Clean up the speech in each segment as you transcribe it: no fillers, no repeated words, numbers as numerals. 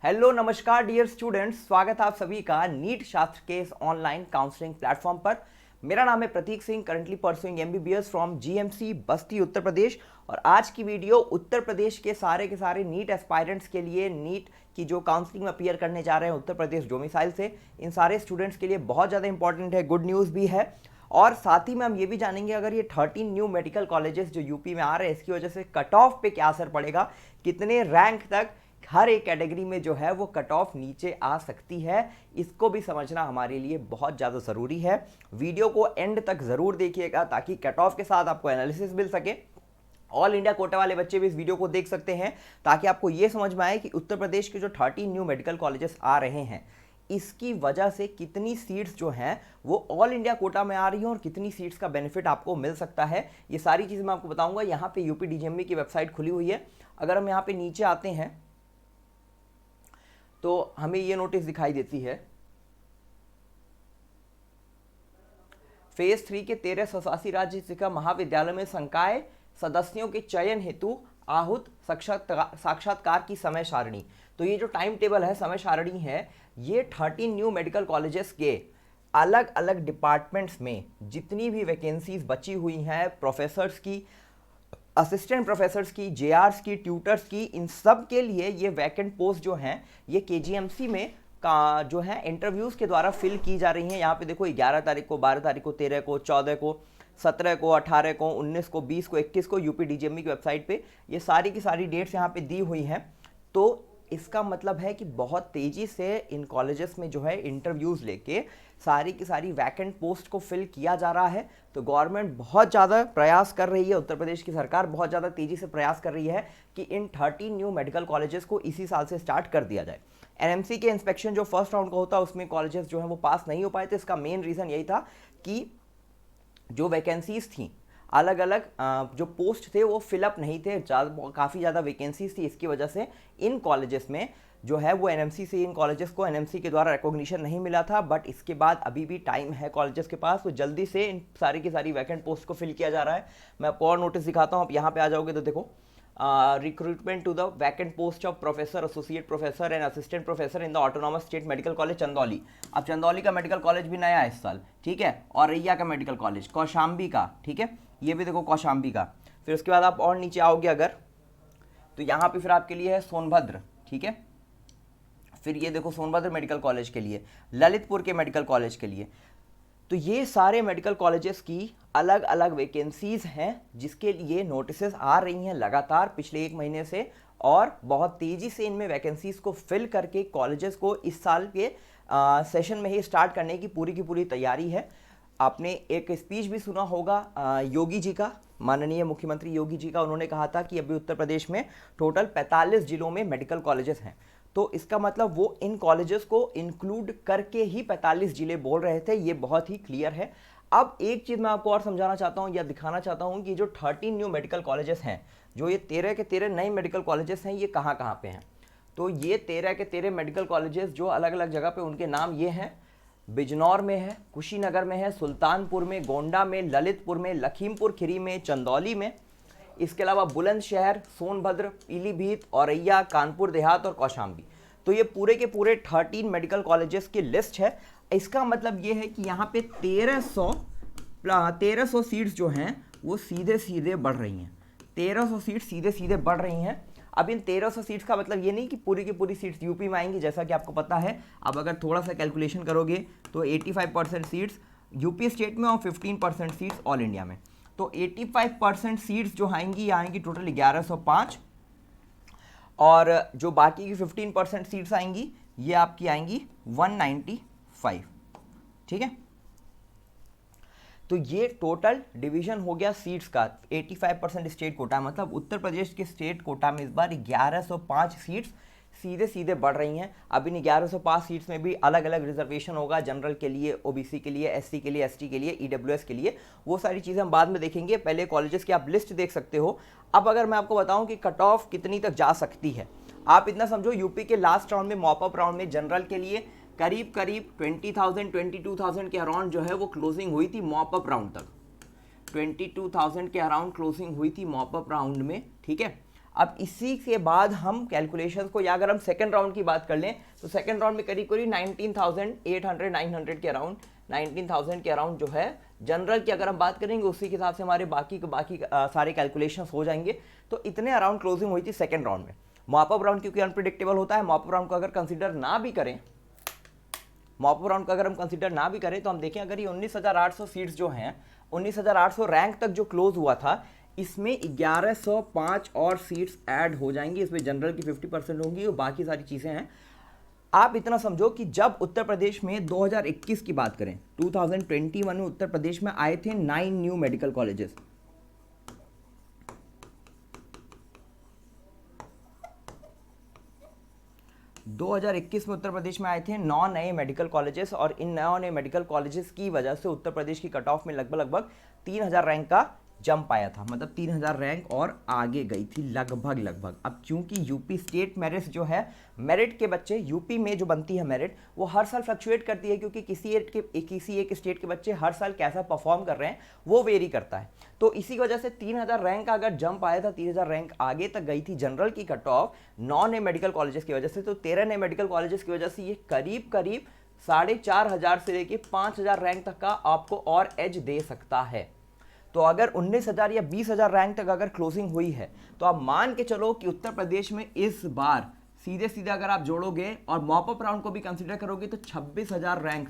Hello नमस्कार dear students, स्वागत है आप सभी का नीट शास्त्र के इस ऑनलाइन काउंसलिंग प्लेटफॉर्म पर। मेरा नाम है Prateek Singh, currently pursuing MBBS from GMC Basti Uttar प्रदेश। और आज की वीडियो उत्तर प्रदेश के सारे नीट एस्पायरेंट्स के लिए, नीट की जो काउंसलिंग में अपीयर करने जा रहे हैं उत्तर प्रदेश डोमिसाइल से, इन सारे स्टूडेंट्स के लिए बहुत ज़्यादा इंपॉर्टेंट है, गुड न्यूज़ भी है। और साथ ही में हम ये भी जानेंगे अगर ये 13 न्यू मेडिकल कॉलेजेस जो यूपी में आ रहे हैं इसकी वजह से कट ऑफ पे क्या असर पड़ेगा, कितने रैंक तक हर एक कैटेगरी में जो है वो कट ऑफ नीचे आ सकती है, इसको भी समझना हमारे लिए बहुत ज़्यादा ज़रूरी है। वीडियो को एंड तक ज़रूर देखिएगा ताकि कट ऑफ के साथ आपको एनालिसिस मिल सके। ऑल इंडिया कोटा वाले बच्चे भी इस वीडियो को देख सकते हैं ताकि आपको ये समझ में आए कि उत्तर प्रदेश के जो 13 न्यू मेडिकल कॉलेजेस आ रहे हैं इसकी वजह से कितनी सीट्स जो हैं वो ऑल इंडिया कोटा में आ रही हैं और कितनी सीट्स का बेनिफिट आपको मिल सकता है, ये सारी चीज़ें मैं आपको बताऊंगा। यहाँ पे यूपी डीजीएमबी की वेबसाइट खुली हुई है। अगर हम यहाँ पे नीचे आते हैं तो हमें ये नोटिस दिखाई देती है, फेज 3 के 13 स्वशासी राज्य शिक्षा महाविद्यालय में संकाय सदस्यों के चयन हेतु आहूत साक्षात्कार की समय सारणी। तो ये जो टाइम टेबल है, समय सारणी है, ये 13 न्यू मेडिकल कॉलेजेस के अलग अलग डिपार्टमेंट्स में जितनी भी वैकेंसीज बची हुई हैं, प्रोफेसर्स की, असिस्टेंट प्रोफेसर्स की, जेआरस की, ट्यूटर्स की, इन सब के लिए ये वैकेंट पोस्ट जो हैं ये केजीएमसी में का जो है इंटरव्यूज़ के द्वारा फिल की जा रही हैं। यहाँ पे देखो 11 तारीख को, 12 तारीख को, 13 को, 14 को, 17 को, 18 को, 19 को, 20 को, 21 को यूपी डीजीएमबी की वेबसाइट पे ये सारी की सारी डेट्स यहाँ पे दी हुई हैं। तो इसका मतलब है कि बहुत तेज़ी से इन कॉलेजेस में जो है इंटरव्यूज़ लेके सारी की सारी वैकेंट पोस्ट को फिल किया जा रहा है। तो गवर्नमेंट बहुत ज़्यादा प्रयास कर रही है, उत्तर प्रदेश की सरकार बहुत ज़्यादा तेज़ी से प्रयास कर रही है कि इन 13 न्यू मेडिकल कॉलेजेस को इसी साल से स्टार्ट कर दिया जाए। एनएमसी के इंस्पेक्शन जो फर्स्ट राउंड का होता है उसमें कॉलेजेस जो है वो पास नहीं हो पाए थे। इसका मेन रीज़न यही था कि जो वैकेंसीज थी, अलग अलग जो पोस्ट थे वो फिलअप नहीं थे, काफ़ी ज़्यादा वैकेंसीज थी। इसकी वजह से इन कॉलेजेस में जो है वो एनएमसी से, इन कॉलेजेस को एनएमसी के द्वारा रिकॉग्निशन नहीं मिला था। बट इसके बाद अभी भी टाइम है कॉलेजेस के पास, तो जल्दी से इन सारी की सारी वैकेंट पोस्ट को फिल किया जा रहा है। मैं आपको और नोटिस दिखाता हूँ। आप यहाँ पे आ जाओगे तो देखो, recruitment to the vacant post of professor, associate professor and assistant professor in the autonomous state medical college Chandauli. अब चंदौली का मेडिकल कॉलेज भी नया है इस साल, ठीक है। और रैया का मेडिकल कॉलेज, कौशाम्बी का, ठीक है, ये भी देखो कौशाम्बी का। फिर उसके बाद आप और नीचे आओगे अगर, तो यहाँ पे फिर आपके लिए है सोनभद्र, ठीक है। फिर ये देखो सोनभद्र मेडिकल कॉलेज के लिए, ललितपुर के मेडिकल कॉलेज के लिए। तो ये सारे मेडिकल कॉलेजेस की अलग अलग वैकेंसीज हैं जिसके लिए नोटिसेस आ रही हैं लगातार पिछले 1 महीने से, और बहुत तेज़ी से इनमें वैकेंसीज को फिल करके कॉलेजेस को इस साल के सेशन में ही स्टार्ट करने की पूरी तैयारी है। आपने एक स्पीच भी सुना होगा योगी जी का, माननीय मुख्यमंत्री योगी जी का। उन्होंने कहा था कि अभी उत्तर प्रदेश में टोटल 45 जिलों में मेडिकल कॉलेजेस हैं। तो इसका मतलब वो इन कॉलेजेस को इंक्लूड करके ही 45 जिले बोल रहे थे, ये बहुत ही क्लियर है। अब एक चीज़ मैं आपको और समझाना चाहता हूँ या दिखाना चाहता हूँ कि जो 13 न्यू मेडिकल कॉलेजेस हैं, जो ये 13 के 13 नए मेडिकल कॉलेजेस हैं, ये कहाँ कहाँ पे हैं। तो ये 13 के 13 मेडिकल कॉलेजेस जो अलग अलग जगह पे, उनके नाम ये हैं, बिजनौर में है, कुशीनगर में है, सुल्तानपुर में, गोंडा में, ललितपुर में, लखीमपुर खीरी में, चंदौली में, इसके अलावा बुलंदशहर, सोनभद्र, पीलीभीत, औरैया, कानपुर देहात और कौशाम्बी। तो ये पूरे के पूरे 13 मेडिकल कॉलेजेस की लिस्ट है। इसका मतलब ये है कि यहाँ पे 1300 सीट्स जो हैं वो सीधे सीधे बढ़ रही हैं। 1300 सीट्स सीधे सीधे बढ़ रही हैं। अब इन 1300 सीट्स का मतलब ये नहीं कि पूरी की पूरी सीट्स यूपी में आएंगी, जैसा कि आपको पता है। अब अगर थोड़ा सा कैलकुलेशन करोगे तो 85% सीट्स यूपी स्टेट में और 15% सीट्स ऑल इंडिया में। तो 85% सीट्स जो आएंगी, ये आएंगी टोटल 1105, और जो बाकी की 15% सीट्स आएंगी ये आपकी आएंगी 195, ठीक है। तो ये टोटल डिवीजन हो गया सीट्स का। 85% स्टेट कोटा, मतलब उत्तर प्रदेश के स्टेट कोटा में इस बार 1105 सीट्स सीधे सीधे बढ़ रही हैं। अब इन 1105 सीट्स में भी अलग अलग रिजर्वेशन होगा, जनरल के लिए, ओबीसी के लिए, एससी के लिए, एसटी के लिए, ईडब्ल्यूएस के लिए। वो सारी चीज़ें हम बाद में देखेंगे, पहले कॉलेजेस की आप लिस्ट देख सकते हो। अब अगर मैं आपको बताऊं कि कट ऑफ कितनी तक जा सकती है, आप इतना समझो, यूपी के लास्ट राउंड में, मॉपअप राउंड में जनरल के लिए करीब 20,000 22,000 के अराउंड जो है वो क्लोजिंग हुई थी मॉपअप राउंड तक। 22,000 के अराउंड क्लोजिंग हुई थी मॉपअप राउंड में, ठीक है। अब इसी के बाद हम कैलकुलेशंस को, या अगर हम सेकंड राउंड की बात कर लें तो सेकंड राउंड में करीब करीब 19,800 900 के अराउंड, 19,000 के अराउंड जो है जनरल की अगर हम बात करेंगे, उसी के हिसाब से हमारे बाकी सारे कैलकुलेशंस हो जाएंगे। तो इतने अराउंड क्लोजिंग हुई थी सेकंड राउंड में। मॉपअप राउंड क्योंकि अनप्रिडिक्टेबल होता है, मॉपअप राउंड को अगर कंसिडर ना भी करें, मॉपअप राउंड को अगर हम कंसिडर ना भी करें तो हम देखें अगर ये 19,800 सीट्स जो हैं, 19,800 रैंक तक जो क्लोज हुआ था, इसमें 1105 और सीट्स ऐड हो जाएंगी। इसमें जनरल की 50% होंगी और बाकी सारी चीज़ें हैं। आप इतना समझो कि जब उत्तर प्रदेश में 2021 की बात करें, 2021 में उत्तर प्रदेश में आए थे 9 न्यू मेडिकल कॉलेजेस। दो हजार 2021 में उत्तर प्रदेश में आए थे 9 नए मेडिकल कॉलेजेस, और इन 9 नए मेडिकल कॉलेजेस की वजह से उत्तर प्रदेश की कट ऑफ में लगभग 3,000 रैंक का जंप आया था, मतलब 3,000 रैंक और आगे गई थी लगभग। अब क्योंकि यूपी स्टेट मेरिट जो है, मेरिट के बच्चे यूपी में जो बनती है मेरिट, वो हर साल फ्लक्चुएट करती है, क्योंकि किसी एक स्टेट के बच्चे हर साल कैसा परफॉर्म कर रहे हैं वो वेरी करता है। तो इसी वजह से 3,000 रैंक का अगर जंप आया था, 3,000 रैंक आगे तक गई थी जनरल की कट ऑफ 9 नए मेडिकल कॉलेजेस की वजह से। तो 13 नए मेडिकल कॉलेजेस की वजह से ये करीब 4,500 से लेके 5,000 रैंक तक का आपको और एज दे सकता है। तो अगर 19,000 या 20,000 रैंक तक अगर क्लोजिंग हुई है, तो आप मान के चलो कि उत्तर प्रदेश में इस बार सीधे अगर आप जोड़ोगे और मॉपअप राउंड को भी कंसीडर करोगे तो 26,000 रैंक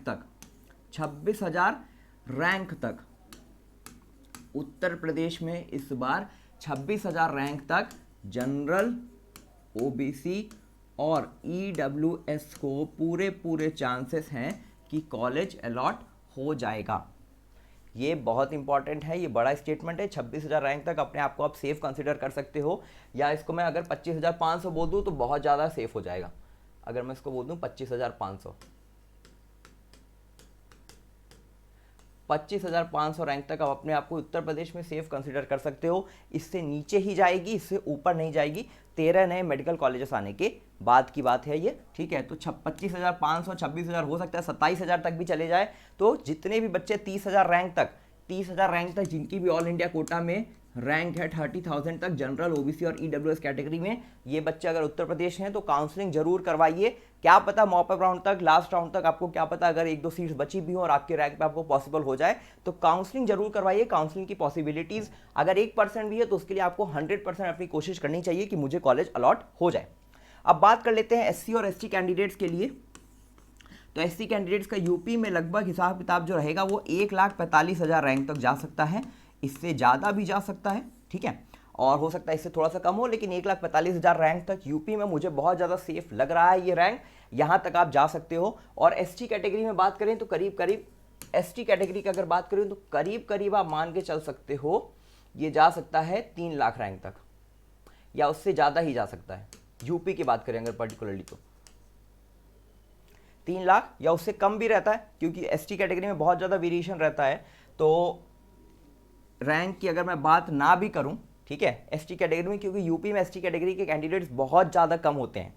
तक उत्तर प्रदेश में इस बार 26,000 रैंक तक जनरल, ओबीसी और ईडब्ल्यूएस को पूरे चांसेस हैं कि कॉलेज अलॉट हो जाएगा। ये बहुत इंपॉर्टेंट है, ये बड़ा स्टेटमेंट है। 26,000 रैंक तक अपने आप को आप सेफ कंसीडर कर सकते हो, या इसको मैं अगर 25,500 बोल दूँ तो बहुत ज़्यादा सेफ हो जाएगा। अगर मैं इसको बोल दूँ 25,500 रैंक तक आप अपने आप को उत्तर प्रदेश में सेफ कंसीडर कर सकते हो। इससे नीचे ही जाएगी, इससे ऊपर नहीं जाएगी। 13 नए मेडिकल कॉलेजेस आने के बाद की बात है ये, ठीक है। तो 25,500, 26,000, हो सकता है 27,000 तक भी चले जाए। तो जितने भी बच्चे 30,000 रैंक तक जिनकी भी ऑल इंडिया कोटा में रैंक है 30,000 तक जनरल, ओबीसी और ईडब्ल्यूएस कैटेगरी में, ये बच्चे अगर उत्तर प्रदेश हैं तो काउंसलिंग जरूर करवाइए। क्या पता मॉपअप राउंड तक, लास्ट राउंड तक आपको क्या पता अगर 1-2 सीट्स बची भी हो और आपके रैंक पे आपको पॉसिबल हो जाए, तो काउंसलिंग जरूर करवाइए। काउंसलिंग की पॉसिबिलिटीज अगर 1% भी है तो उसके लिए आपको 100% अपनी कोशिश करनी चाहिए कि मुझे कॉलेज अलॉट हो जाए। अब बात कर लेते हैं एससी और एसटी कैंडिडेट्स के लिए। तो एससी कैंडिडेट्स का यूपी में लगभग हिसाब किताब जो रहेगा वो 1,45,000 रैंक तक जा सकता है, इससे ज़्यादा भी जा सकता है, ठीक है, और हो सकता है इससे थोड़ा सा कम हो, लेकिन 1,45,000 रैंक तक यूपी में मुझे बहुत ज़्यादा सेफ लग रहा है ये रैंक, यहाँ तक आप जा सकते हो। और एसटी कैटेगरी में बात करें तो करीब एसटी कैटेगरी की अगर बात करें तो करीब आप मान के चल सकते हो ये जा सकता है 3 लाख रैंक तक, या उससे ज़्यादा ही जा सकता है। यूपी की बात करें अगर पर्टिकुलरली तो 3 लाख या उससे कम भी रहता है, क्योंकि एसटी कैटेगरी में बहुत ज़्यादा वेरिएशन रहता है। तो रैंक की अगर मैं बात ना भी करूं, ठीक है, एसटी कैटेगरी में, क्योंकि यूपी में एसटी कैटेगरी के कैंडिडेट्स बहुत ज़्यादा कम होते हैं,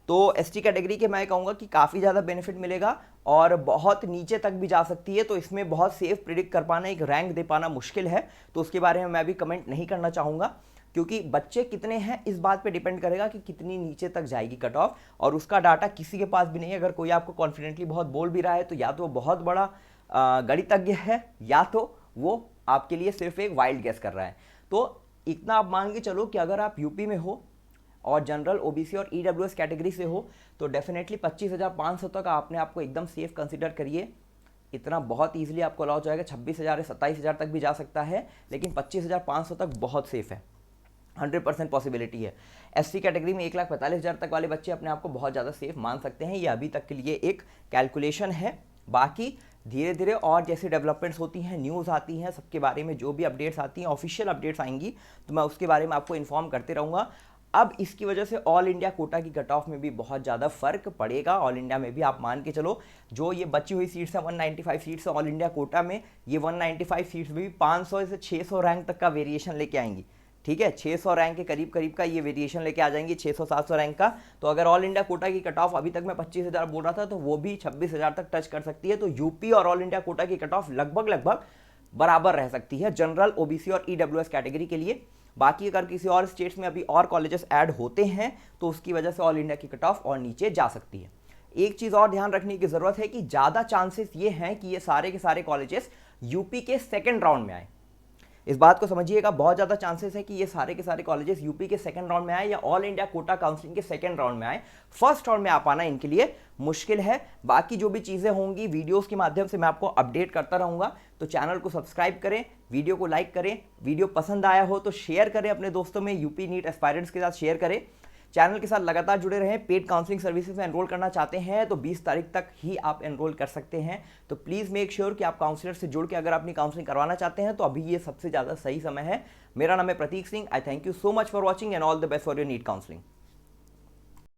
तो एसटी कैटेगरी के मैं कहूँगा कि काफ़ी ज़्यादा बेनिफिट मिलेगा और बहुत नीचे तक भी जा सकती है। तो इसमें बहुत सेफ प्रिडिक्ट कर पाना, एक रैंक दे पाना मुश्किल है, तो उसके बारे में मैं भी कमेंट नहीं करना चाहूँगा, क्योंकि बच्चे कितने हैं इस बात पे डिपेंड करेगा कि कितनी नीचे तक जाएगी कट ऑफ, और उसका डाटा किसी के पास भी नहीं है। अगर कोई आपको कॉन्फिडेंटली बहुत बोल भी रहा है तो या तो वो बहुत बड़ा गणितज्ञ है, या तो वो आपके लिए सिर्फ एक वाइल्ड गेस कर रहा है। तो इतना आप मान के चलो कि अगर आप यूपी में हो और जनरल, ओबीसी और ईडब्ल्यूएस कैटेगरी से हो तो डेफिनेटली 25,500 तक आपने आपको एकदम सेफ कंसीडर करिए। इतना बहुत ईजिली आपको अलाउ हो जाएगा। 26,000 या 27,000 तक भी जा सकता है, लेकिन 25,500 तक बहुत सेफ है, 100% पॉसिबिलिटी है। एससी कैटेगरी में 1,45,000 तक वाले बच्चे अपने आप को बहुत ज़्यादा सेफ मान सकते हैं। ये अभी तक के लिए एक कैलकुलेशन है। बाकी धीरे धीरे और जैसे डेवलपमेंट्स होती हैं, न्यूज़ आती हैं, सबके बारे में जो भी अपडेट्स आती हैं, ऑफिशियल अपडेट्स आएंगी तो मैं उसके बारे में आपको इन्फॉर्म करते रहूँगा। अब इसकी वजह से ऑल इंडिया कोटा की कट ऑफ में भी बहुत ज़्यादा फर्क पड़ेगा। ऑल इंडिया में भी आप मान के चलो जो ये बची हुई सीट्स हैं 195 सीट्स ऑल इंडिया कोटा में, ये 195 सीट्स भी 500 से 600 रैंक तक का वेरिएशन लेके आएंगी, ठीक है। 600 रैंक के करीब का ये वेरिएशन लेके आ जाएंगी, 600-700 रैंक का। तो अगर ऑल इंडिया कोटा की कट ऑफ अभी तक मैं 25,000 बोल रहा था तो वो भी 26,000 तक टच कर सकती है। तो यूपी और ऑल इंडिया कोटा की कट ऑफ लगभग बराबर रह सकती है जनरल, ओबीसी और ईडब्ल्यूएस कैटेगरी के लिए। बाकी अगर किसी और स्टेट्स में अभी और कॉलेजेस ऐड होते हैं तो उसकी वजह से ऑल इंडिया की कट ऑफ और नीचे जा सकती है। एक चीज़ और ध्यान रखने की ज़रूरत है कि ज़्यादा चांसेस ये हैं कि ये सारे के सारे कॉलेजेस यूपी के सेकेंड राउंड में आए। इस बात को समझिएगा, बहुत ज़्यादा चांसेस है कि ये सारे के सारे कॉलेजेस यूपी के सेकंड राउंड में आए या ऑल इंडिया कोटा काउंसलिंग के सेकंड राउंड में आए। फर्स्ट राउंड में आ पाना इनके लिए मुश्किल है। बाकी जो भी चीज़ें होंगी वीडियोस के माध्यम से मैं आपको अपडेट करता रहूँगा। तो चैनल को सब्सक्राइब करें, वीडियो को लाइक करें, वीडियो पसंद आया हो तो शेयर करें अपने दोस्तों में, यूपी नीट एस्पायरेंट्स के साथ शेयर करें। चैनल के साथ लगातार जुड़े रहें। पेड काउंसलिंग सर्विसेज में एनरोल करना चाहते हैं तो 20 तारीख तक ही आप एनरोल कर सकते हैं। तो प्लीज़ मेक श्योर कि आप काउंसलर से जुड़ के अगर अपनी काउंसलिंग करवाना चाहते हैं तो अभी ये सबसे ज़्यादा सही समय है। मेरा नाम है Prateek Singh. I thank you so much for watching and all the best for your NEET counselling.